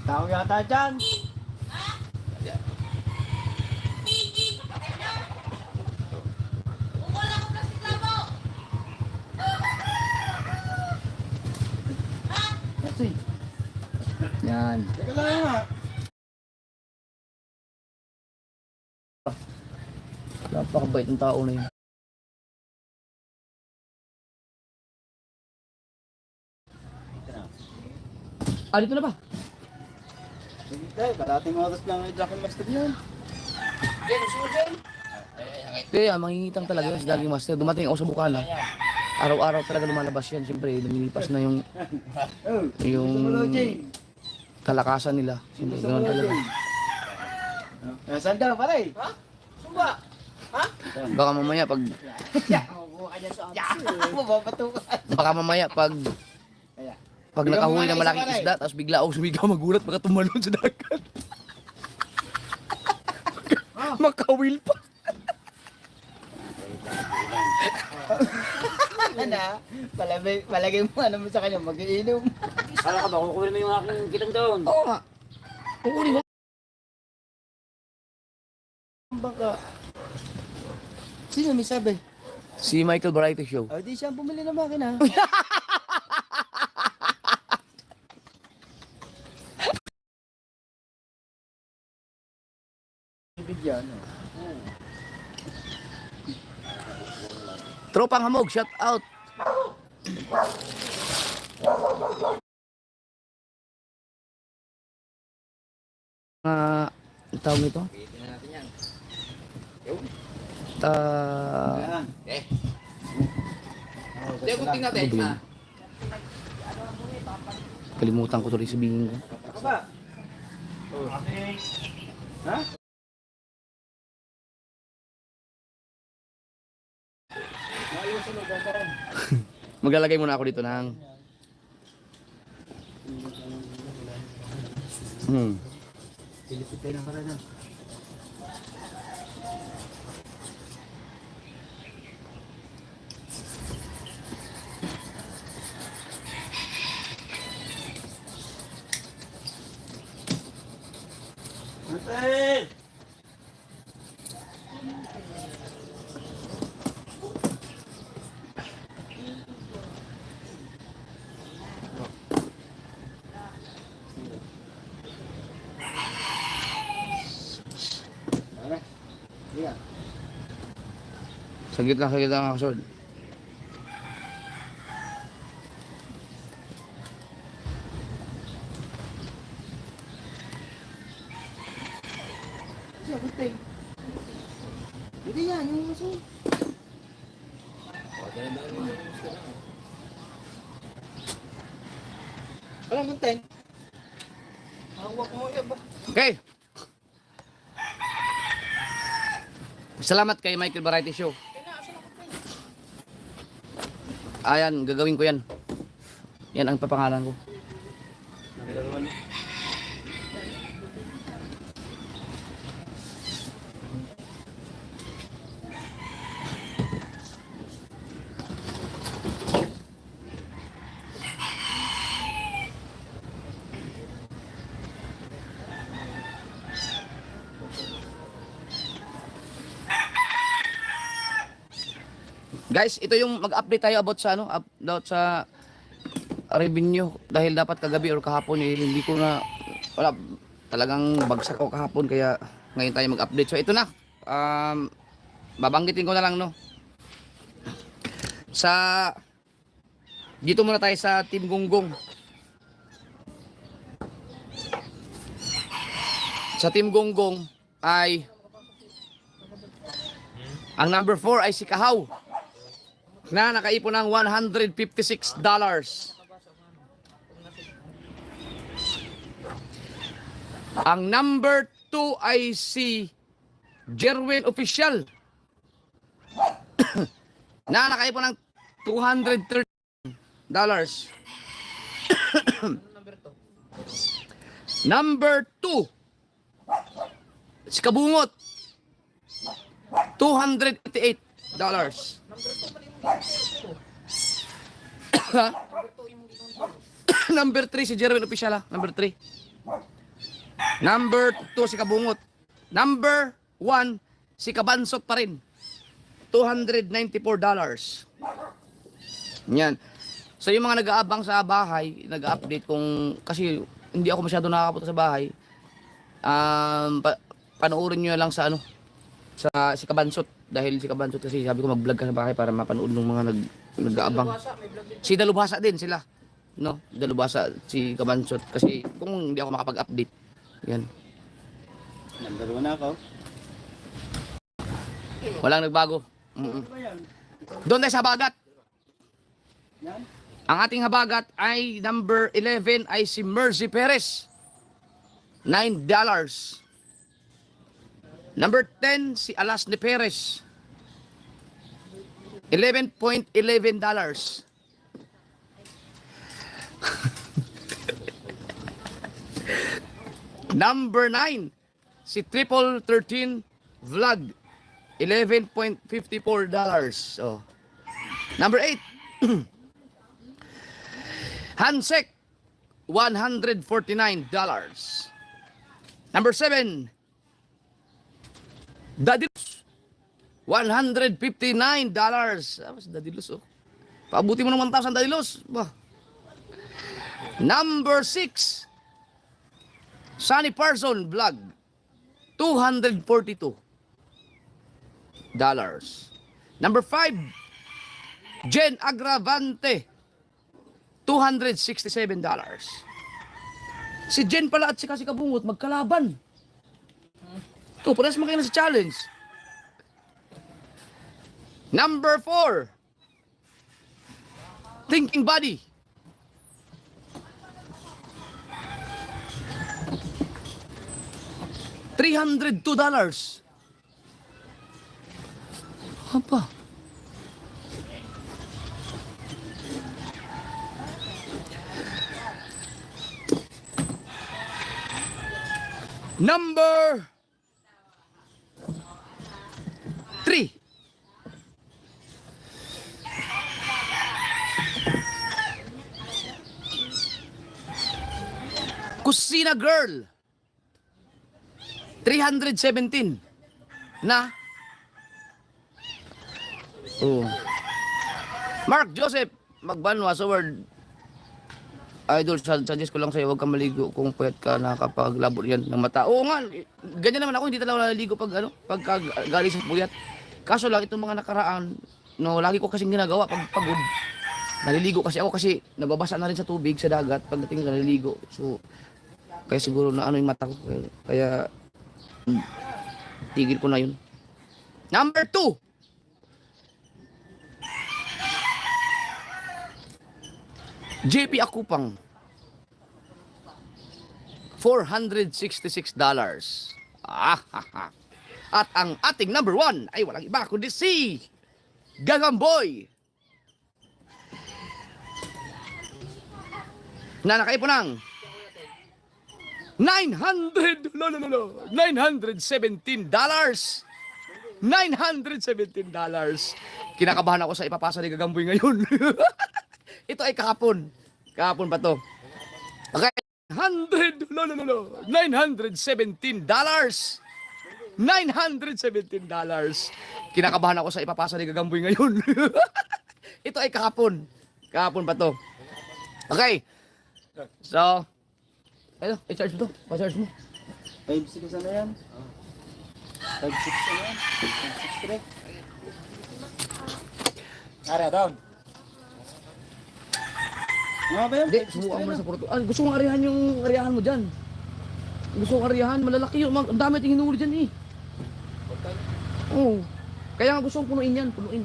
Tao yata dyan. Kasi. Yan. Teka lang nga. Napakabait ng tao na yun. Ah, dito na ba? Hindi, karating oras lang ay Jack and Master yun. Kaya, mangingitang talaga yun si Daging Master. Dumating ako sa Bukana. Araw-araw talaga lumalabas yan. Siyempre, lumilipas na yung kalakasan nila. Siyempre, ganoon talaga. Saan ka pare? Ha? Sumba? Ha? Baka mamaya pag... Baka mamaya pag nakahuli ng malaking isda, tapos bigla ako sumigaw magulat, baka tumalon sa dagat. Makawil pa. Ano? Palagay mo ano mo sa kanya, mag-iinom. Kala ka ba, kukunin mo yung aking kitang doon? Oo nga. Kukunin mo. Baka. Sino may sabi? Si Michael Variety Show. Oh, di siya ang bumili ng makina. Bigyan. Tropang Hamog, shout out. Ang tawag nito? Tingnan natin. Kalimutan ko tuloy sabihin ko. Ako ba? Ha? Maglalagay muna ako dito ng Pilipitay na pala na. Ate! saglit lang ako, Sword. Siya, buti. Hindi yan, yung maso. Alam mo, Ten? Hawak mo yan ba? Okay. Salamat kay Michael Variety Show. Ayan, gagawin ko yan. Yan ang papangalan ko. Guys, ito yung mag-update tayo about sa about sa revenue dahil dapat kagabi or kahapon hindi ko na wala talagang bagsak ako kahapon kaya ngayon tayo mag-update. So ito na. Babanggitin ko na lang no. Dito muna tayo sa Team Gonggong. Sa Team Gonggong ay ang number 4 ay si Kahaw na nakaipon ng $156. Ang number 2 ay si Jerwin Official na nakaipon ng $230. Number 2 si Kabungot $288. Number 3 si Jerwin Official ha. Number 3. Number 2 si Kabungot. Number 1 si Kabansot pa rin. $294. Yan. So yung mga nag-aabang sa bahay, nag-update kung kasi hindi ako masyado nakakapunta sa bahay. Panoorin niyo lang sa sa si Kabansot dahil si Kabansot kasi sabi ko mag-vlog ka sa bahay para mapanood ng mga nag-aabang. Si Dalubhasa din sila. No, Dalubhasa si Kabansot kasi kung hindi ako makapag-update. Yan. Nandaro na ako. Walang nagbago. Doon tayo sa habagat. Ang ating habagat ay number 11 ay si Mercy Perez. $9. Number 10 si Alasne Perez. $11.11. Number 9 si Triple 13 Vlog. $11.54. Oh. Number 8 Hansek, $149. Number 7 Dadilus, $159. Mas Dadilus, oh. Paabuti mo ng 1,000 Dadilus. Bah. Number 6 Sunny Parson Vlog, $242. Number 5 Jen Agravante, $267. Si Jen pala at si Kabungot magkalaban. Ito, parehas mo kayo na sa challenge. Number 4 Thinking Body, $302. Apa? Number 3 Kusina Girl, 317 na. Oh. Mark Joseph Magbanwa sa word. Idol, suggest ko lang sa'yo, huwag kang maligo kung pwet ka nakapaglabor yan ng mata. Oo nga, ganyan naman ako, hindi talaga naliligo pagka galing sa puyat. Kaso lang, itong mga nakaraan, lagi ko kasing ginagawa pag pagod. Naliligo kasi ako kasi nababasa na rin sa tubig, sa dagat, pagdating naliligo. So, kaya siguro na yung mata ko. Kaya, tigil ko na yun. Number 2 JP Akupang, $466. At ang ating number 1 ay walang iba kundi si Gagamboy na nakaipo ng $917. Kinakabahan ako sa ipapasa ni Gagamboy ngayon. Ito ay kahapon. Kahapon pa to. Okay. $917. Kinakabahan ako sa ipapasa ni Gagamboy ngayon. Ito ay kahapon. Kahapon pa to. Okay. So, ano, i-charge mo to. Pa-charge mo. 5-6 na yan. 5-6 na yan. 5-6 Ara, down. Ano ba yan? Hindi, subukan mo na sa porto. Gusto kong ariyahan mo dyan. Gusto kong ariyahan, malalaki yun. Ang dami at hinuli dyan eh. Oo. Kaya nga gusto kong punuin yan, punuin.